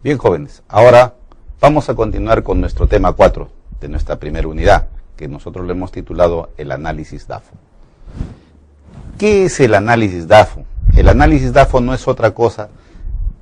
Bien, jóvenes, ahora vamos a continuar con nuestro tema 4 de nuestra primera unidad, que nosotros le hemos titulado el análisis DAFO. ¿Qué es el análisis DAFO? El análisis DAFO no es otra cosa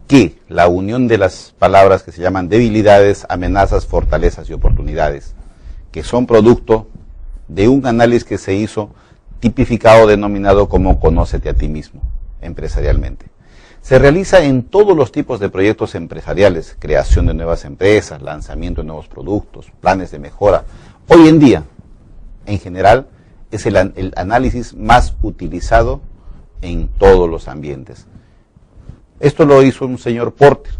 que la unión de las palabras que se llaman debilidades, amenazas, fortalezas y oportunidades, que son producto de un análisis que se hizo tipificado, denominado como Conócete a ti mismo, empresarialmente. Se realiza en todos los tipos de proyectos empresariales, creación de nuevas empresas, lanzamiento de nuevos productos, planes de mejora. Hoy en día, en general, es el análisis más utilizado en todos los ambientes. Esto lo hizo un señor Porter,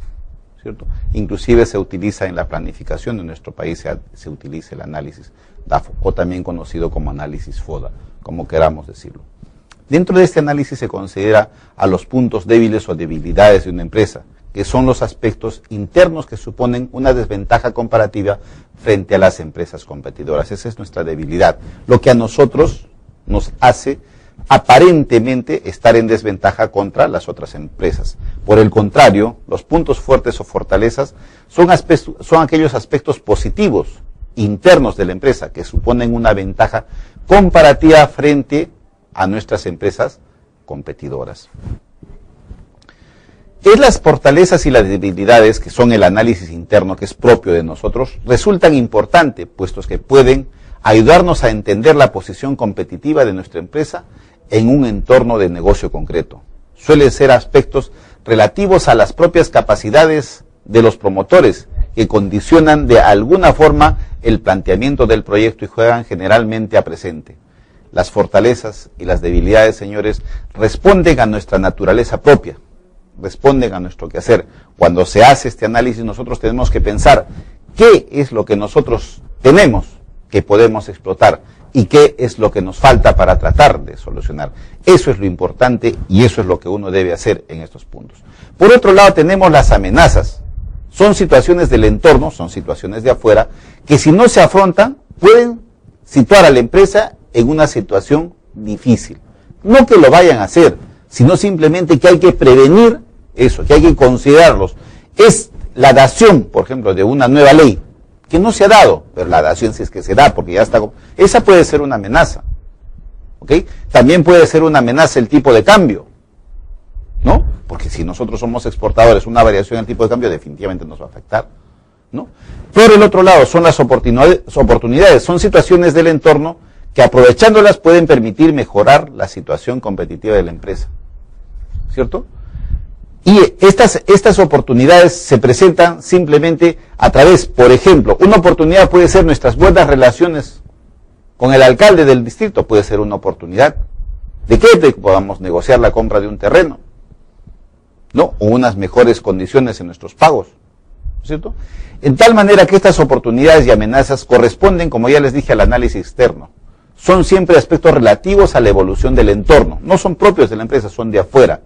¿cierto? Inclusive se utiliza en la planificación de nuestro país, se utiliza el análisis DAFO, o también conocido como análisis FODA, como queramos decirlo. Dentro de este análisis se considera a los puntos débiles o debilidades de una empresa, que son los aspectos internos que suponen una desventaja comparativa frente a las empresas competidoras. Esa es nuestra debilidad, lo que a nosotros nos hace aparentemente estar en desventaja contra las otras empresas. Por el contrario, los puntos fuertes o fortalezas son aquellos aspectos positivos internos de la empresa que suponen una ventaja comparativa frente a nuestras empresas competidoras. Las fortalezas y las debilidades, que son el análisis interno que es propio de nosotros, resultan importantes, puestos que pueden ayudarnos a entender la posición competitiva de nuestra empresa en un entorno de negocio concreto. Suelen ser aspectos relativos a las propias capacidades de los promotores, que condicionan de alguna forma el planteamiento del proyecto y juegan generalmente a presente. Las fortalezas y las debilidades, señores, responden a nuestra naturaleza propia, responden a nuestro quehacer. Cuando se hace este análisis, nosotros tenemos que pensar qué es lo que nosotros tenemos que podemos explotar y qué es lo que nos falta para tratar de solucionar. Eso es lo importante y eso es lo que uno debe hacer en estos puntos. Por otro lado, tenemos las amenazas. Son situaciones del entorno, son situaciones de afuera, que si no se afrontan, pueden situar a la empresa en una situación difícil. No que lo vayan a hacer, sino simplemente que hay que prevenir eso, que hay que considerarlos. Es la dación, por ejemplo, de una nueva ley, que no se ha dado, pero la dación si es que se da, porque ya está, esa puede ser una amenaza, ¿ok? También puede ser una amenaza el tipo de cambio, ¿no? Porque si nosotros somos exportadores, una variación en el tipo de cambio definitivamente nos va a afectar, ¿no? Por el otro lado, son las oportunidades, son situaciones del entorno que aprovechándolas pueden permitir mejorar la situación competitiva de la empresa, ¿cierto? Y estas oportunidades se presentan simplemente a través, por ejemplo, una oportunidad puede ser nuestras buenas relaciones con el alcalde del distrito, puede ser una oportunidad. ¿De qué? De que podamos negociar la compra de un terreno, ¿no? O unas mejores condiciones en nuestros pagos, ¿cierto? En tal manera que estas oportunidades y amenazas corresponden, como ya les dije, al análisis externo. Son siempre aspectos relativos a la evolución del entorno, no son propios de la empresa, son de afuera,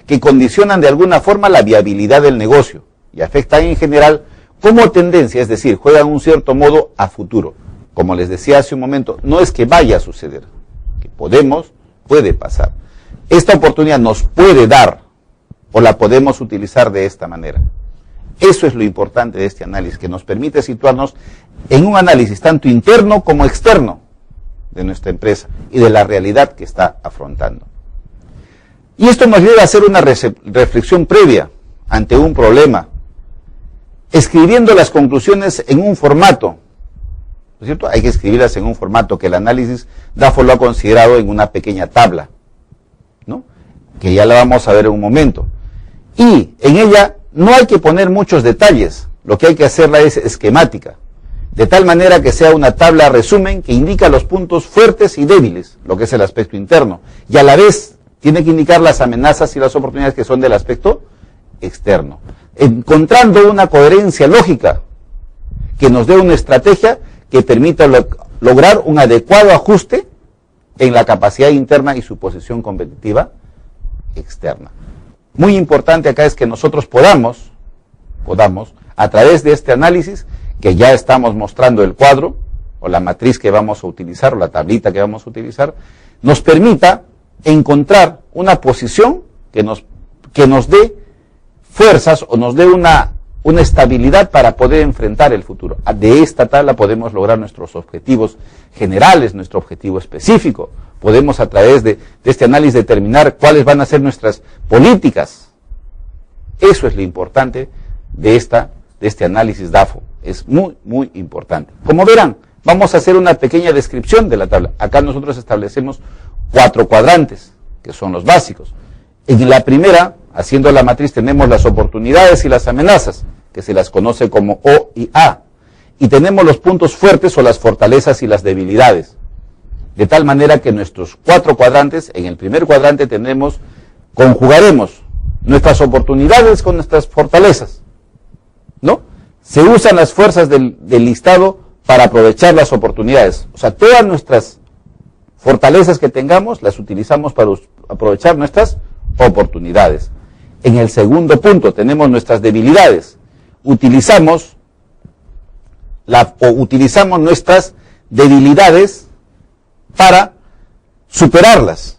que condicionan de alguna forma la viabilidad del negocio y afectan en general como tendencia, es decir, juegan un cierto modo a futuro. Como les decía hace un momento, no es que vaya a suceder, que puede pasar. Esta oportunidad nos puede dar o la podemos utilizar de esta manera. Eso es lo importante de este análisis, que nos permite situarnos en un análisis tanto interno como externo de nuestra empresa y de la realidad que está afrontando. Y esto nos lleva a hacer una reflexión previa ante un problema, escribiendo las conclusiones en un formato, ¿no es cierto? Hay que escribirlas en un formato que el análisis DAFO lo ha considerado en una pequeña tabla, ¿no? Que ya la vamos a ver en un momento. Y en ella no hay que poner muchos detalles, lo que hay que hacerla es esquemática, de tal manera que sea una tabla resumen que indica los puntos fuertes y débiles, lo que es el aspecto interno, y a la vez tiene que indicar las amenazas y las oportunidades que son del aspecto externo, encontrando una coherencia lógica que nos dé una estrategia que permita lograr un adecuado ajuste en la capacidad interna y su posición competitiva externa. Muy importante acá es que nosotros podamos, a través de este análisis, que ya estamos mostrando el cuadro, o la matriz que vamos a utilizar, o la tablita que vamos a utilizar, nos permita encontrar una posición que nos dé fuerzas o nos dé una una estabilidad para poder enfrentar el futuro. De esta tabla podemos lograr nuestros objetivos generales, nuestro objetivo específico. Podemos a través de este análisis determinar cuáles van a ser nuestras políticas. Eso es lo importante de este análisis DAFO. Es muy, muy importante. Como verán, vamos a hacer una pequeña descripción de la tabla. Acá nosotros establecemos 4 cuadrantes, que son los básicos. En la primera, haciendo la matriz, tenemos las oportunidades y las amenazas, que se las conoce como O y A. Y tenemos los puntos fuertes o las fortalezas y las debilidades. De tal manera que nuestros 4 cuadrantes, en el primer cuadrante conjugaremos nuestras oportunidades con nuestras fortalezas, ¿no? Se usan las fuerzas del listado para aprovechar las oportunidades. O sea, todas nuestras fortalezas que tengamos las utilizamos para aprovechar nuestras oportunidades. En el segundo punto tenemos nuestras debilidades. Utilizamos nuestras debilidades para superarlas,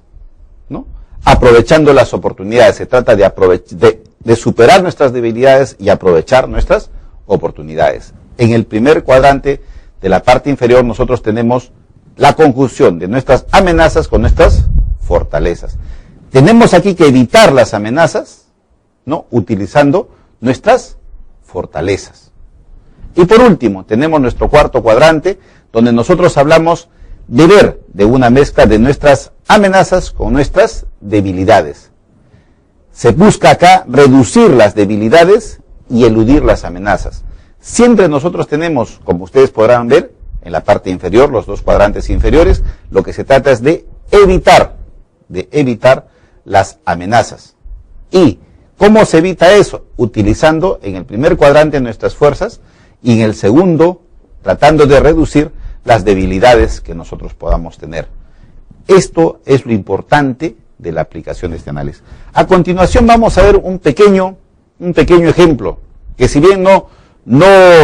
¿no? Aprovechando las oportunidades. Se trata de superar nuestras debilidades y aprovechar nuestras oportunidades. En el primer cuadrante de la parte inferior nosotros tenemos la conjunción de nuestras amenazas con nuestras fortalezas. Tenemos aquí que evitar las amenazas, ¿no? Utilizando nuestras fortalezas. Y por último, tenemos nuestro cuarto cuadrante, donde nosotros hablamos de una mezcla de nuestras amenazas con nuestras debilidades. Se busca acá reducir las debilidades y eludir las amenazas. Siempre nosotros tenemos, como ustedes podrán ver, en la parte inferior, los 2 cuadrantes inferiores, lo que se trata es de evitar las amenazas. ¿Y cómo se evita eso? Utilizando en el primer cuadrante nuestras fuerzas y en el segundo tratando de reducir las debilidades que nosotros podamos tener. Esto es lo importante de la aplicación de este análisis. A continuación vamos a ver un pequeño ejemplo, que si bien no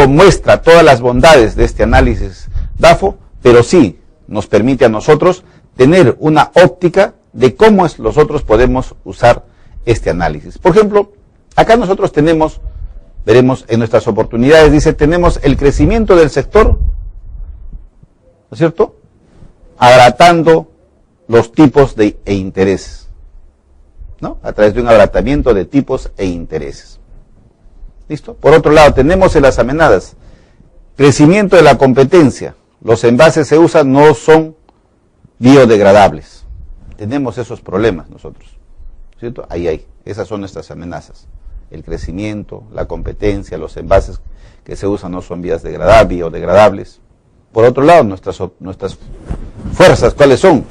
muestra todas las bondades de este análisis DAFO, pero sí nos permite a nosotros tener una óptica de cómo nosotros podemos usar este análisis. Por ejemplo, acá nosotros veremos en nuestras oportunidades, dice, tenemos el crecimiento del sector, ¿no es cierto?, abaratando los tipos e intereses, ¿no? A través de un abaratamiento de tipos e intereses. ¿Listo? Por otro lado, tenemos en las amenazas, crecimiento de la competencia. Los envases se usan, no son biodegradables. Tenemos esos problemas nosotros, ¿cierto? Ahí. Esas son nuestras amenazas. El crecimiento, la competencia, los envases que se usan no son biodegradables. Por otro lado, nuestras fuerzas, ¿cuáles son?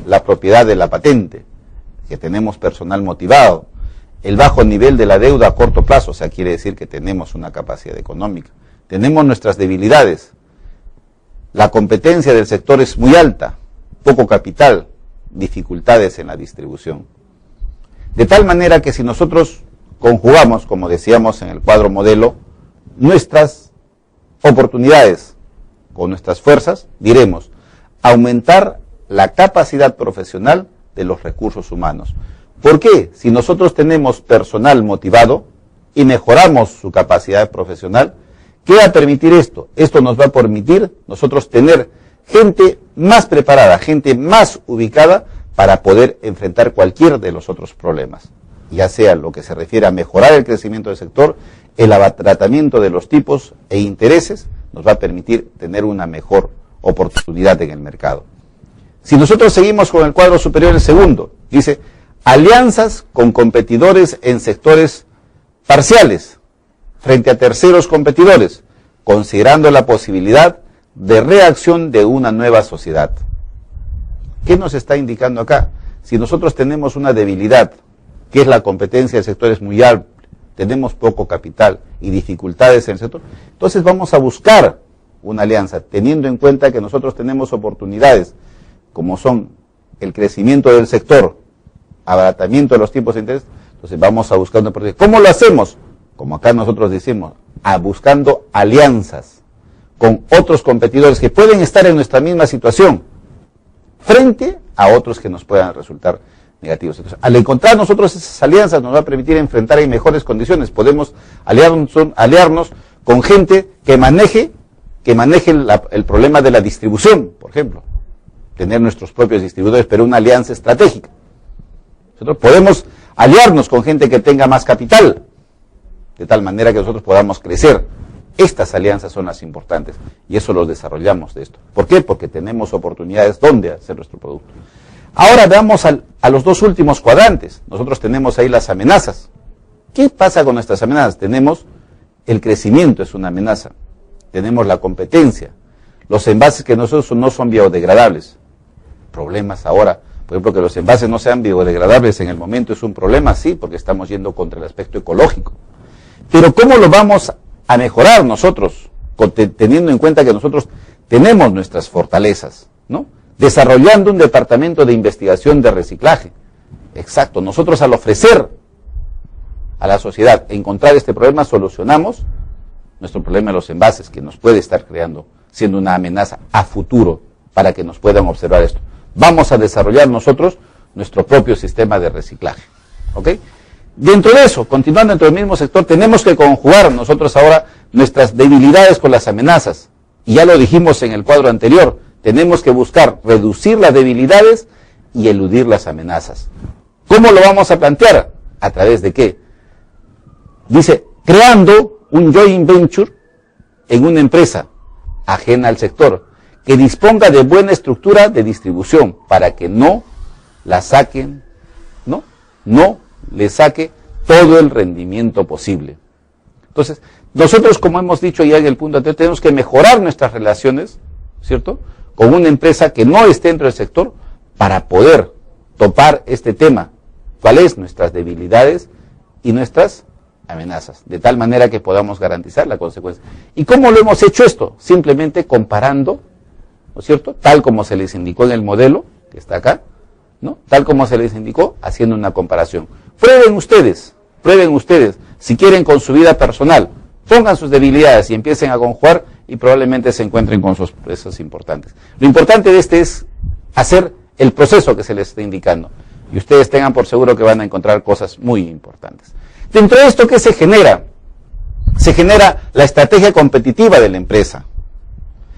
La propiedad de la patente, que tenemos personal motivado, el bajo nivel de la deuda a corto plazo, o sea, quiere decir que tenemos una capacidad económica. Tenemos nuestras debilidades. La competencia del sector es muy alta, poco capital, dificultades en la distribución. De tal manera que si nosotros conjugamos, como decíamos en el cuadro modelo, nuestras oportunidades con nuestras fuerzas, diremos, aumentar la capacidad profesional de los recursos humanos. ¿Por qué? Si nosotros tenemos personal motivado y mejoramos su capacidad profesional, ¿qué va a permitir esto? Esto nos va a permitir nosotros tener gente más preparada, gente más ubicada para poder enfrentar cualquier de los otros problemas, ya sea lo que se refiere a mejorar el crecimiento del sector, el abaratamiento de los tipos e intereses, nos va a permitir tener una mejor oportunidad en el mercado. Si nosotros seguimos con el cuadro superior, el segundo, dice, alianzas con competidores en sectores parciales, frente a terceros competidores, considerando la posibilidad de reacción de una nueva sociedad. ¿Qué nos está indicando acá? Si nosotros tenemos una debilidad, que es la competencia del sector es muy alta, tenemos poco capital y dificultades en el sector, entonces vamos a buscar una alianza, teniendo en cuenta que nosotros tenemos oportunidades, como son el crecimiento del sector, abaratamiento de los tipos de interés, entonces vamos a buscar una oportunidad. ¿Cómo lo hacemos? Como acá nosotros decimos, buscando alianzas con otros competidores que pueden estar en nuestra misma situación, frente a otros que nos puedan resultar negativos. Entonces, al encontrar nosotros esas alianzas nos va a permitir enfrentar en mejores condiciones. Podemos aliarnos con gente que maneje el problema de la distribución, por ejemplo. Tener nuestros propios distribuidores, pero una alianza estratégica. Nosotros podemos aliarnos con gente que tenga más capital, de tal manera que nosotros podamos crecer. Estas alianzas son las importantes y eso los desarrollamos de esto. ¿Por qué? Porque tenemos oportunidades donde hacer nuestro producto. Ahora veamos a los dos últimos cuadrantes. Nosotros tenemos ahí las amenazas. ¿Qué pasa con nuestras amenazas? Tenemos el crecimiento, es una amenaza. Tenemos la competencia. Los envases que nosotros no son biodegradables. Problemas ahora. Por ejemplo, que los envases no sean biodegradables en el momento es un problema, sí, porque estamos yendo contra el aspecto ecológico. Pero ¿cómo lo vamos a mejorar nosotros, teniendo en cuenta que nosotros tenemos nuestras fortalezas, ¿no? Desarrollando un departamento de investigación de reciclaje. Exacto, nosotros al ofrecer a la sociedad encontrar este problema, solucionamos nuestro problema de los envases, que nos puede estar creando, siendo una amenaza a futuro para que nos puedan observar esto. Vamos a desarrollar nosotros nuestro propio sistema de reciclaje, ¿ok? Dentro de eso, continuando dentro del mismo sector, tenemos que conjugar nosotros ahora nuestras debilidades con las amenazas. Y ya lo dijimos en el cuadro anterior, tenemos que buscar reducir las debilidades y eludir las amenazas. ¿Cómo lo vamos a plantear? ¿A través de qué? Dice, creando un joint venture en una empresa ajena al sector, que disponga de buena estructura de distribución para que no la saquen, no le saque todo el rendimiento posible. Entonces, nosotros, como hemos dicho ya en el punto anterior, tenemos que mejorar nuestras relaciones, ¿cierto?, con una empresa que no esté dentro del sector para poder topar este tema. ¿Cuáles? Nuestras debilidades y nuestras amenazas, de tal manera que podamos garantizar la consecuencia. ¿Y cómo lo hemos hecho esto? Simplemente comparando, ¿no es cierto?, tal como se les indicó en el modelo, que está acá, ¿no?, tal como se les indicó, haciendo una comparación. Prueben ustedes, si quieren con su vida personal, pongan sus debilidades y empiecen a conjugar y probablemente se encuentren con sorpresas importantes. Lo importante de este es hacer el proceso que se les está indicando y ustedes tengan por seguro que van a encontrar cosas muy importantes. Dentro de esto, ¿qué se genera? Se genera la estrategia competitiva de la empresa.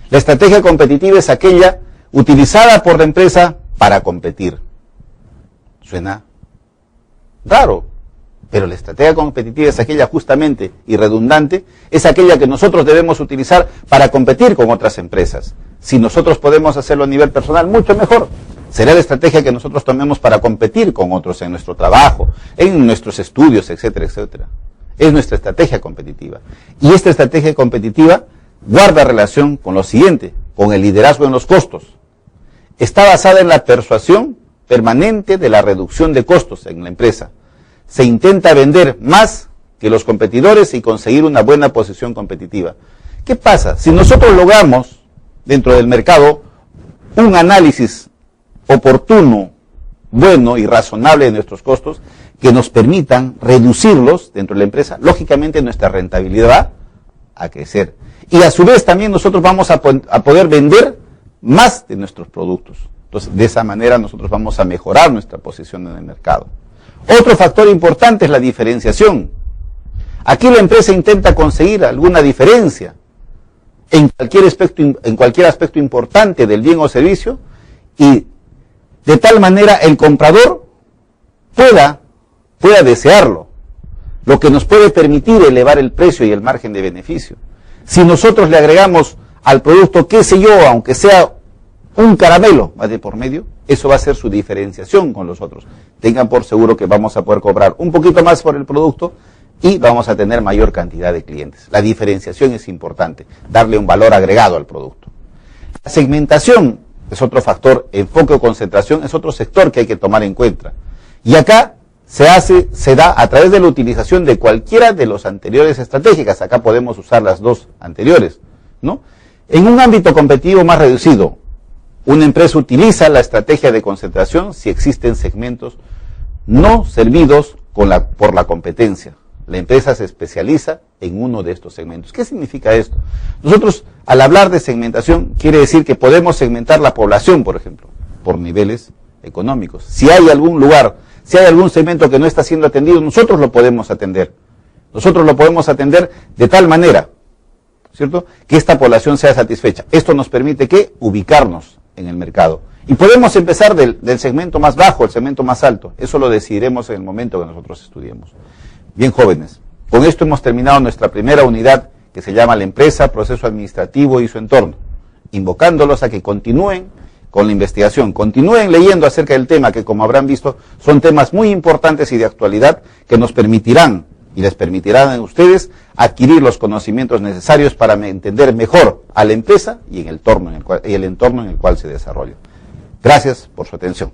La estrategia competitiva es aquella utilizada por la empresa para competir. Suena raro, pero la estrategia competitiva es aquella justamente y redundante, es aquella que nosotros debemos utilizar para competir con otras empresas. Si nosotros podemos hacerlo a nivel personal, mucho mejor. Será la estrategia que nosotros tomemos para competir con otros en nuestro trabajo, en nuestros estudios, etcétera, etcétera. Es nuestra estrategia competitiva. Y esta estrategia competitiva guarda relación con lo siguiente, con el liderazgo en los costos. Está basada en la persuasión permanente de la reducción de costos en la empresa. Se intenta vender más que los competidores y conseguir una buena posición competitiva. ¿Qué pasa? Si nosotros logramos dentro del mercado un análisis oportuno, bueno y razonable de nuestros costos, que nos permitan reducirlos dentro de la empresa, lógicamente nuestra rentabilidad va a crecer. Y a su vez también nosotros vamos a poder vender más de nuestros productos. Entonces, de esa manera nosotros vamos a mejorar nuestra posición en el mercado. Otro factor importante es la diferenciación. Aquí la empresa intenta conseguir alguna diferencia en cualquier aspecto importante del bien o servicio y de tal manera el comprador pueda desearlo, lo que nos puede permitir elevar el precio y el margen de beneficio. Si nosotros le agregamos al producto, qué sé yo, aunque sea un caramelo de por medio, eso va a ser su diferenciación con los otros. Tengan por seguro que vamos a poder cobrar un poquito más por el producto y vamos a tener mayor cantidad de clientes. La diferenciación es importante, darle un valor agregado al producto. La segmentación es otro factor, enfoque o concentración es otro sector que hay que tomar en cuenta. Y acá se da a través de la utilización de cualquiera de las anteriores estratégicas. Acá podemos usar las dos anteriores, ¿no? En un ámbito competitivo más reducido, una empresa utiliza la estrategia de concentración si existen segmentos no servidos por la competencia. La empresa se especializa en uno de estos segmentos. ¿Qué significa esto? Nosotros, al hablar de segmentación, quiere decir que podemos segmentar la población, por ejemplo, por niveles económicos. Si hay algún lugar, si hay algún segmento que no está siendo atendido, nosotros lo podemos atender. Nosotros lo podemos atender de tal manera, ¿cierto?, que esta población sea satisfecha. Esto nos permite que ubicarnos en el mercado. Y podemos empezar del segmento más bajo al segmento más alto. Eso lo decidiremos en el momento que nosotros estudiemos. Bien, jóvenes, con esto hemos terminado nuestra primera unidad, que se llama la empresa, proceso administrativo y su entorno, invocándolos a que continúen con la investigación, continúen leyendo acerca del tema, que como habrán visto son temas muy importantes y de actualidad que nos permitirán y les permitirán a ustedes adquirir los conocimientos necesarios para entender mejor a la empresa y el entorno en el cual se desarrolla. Gracias por su atención.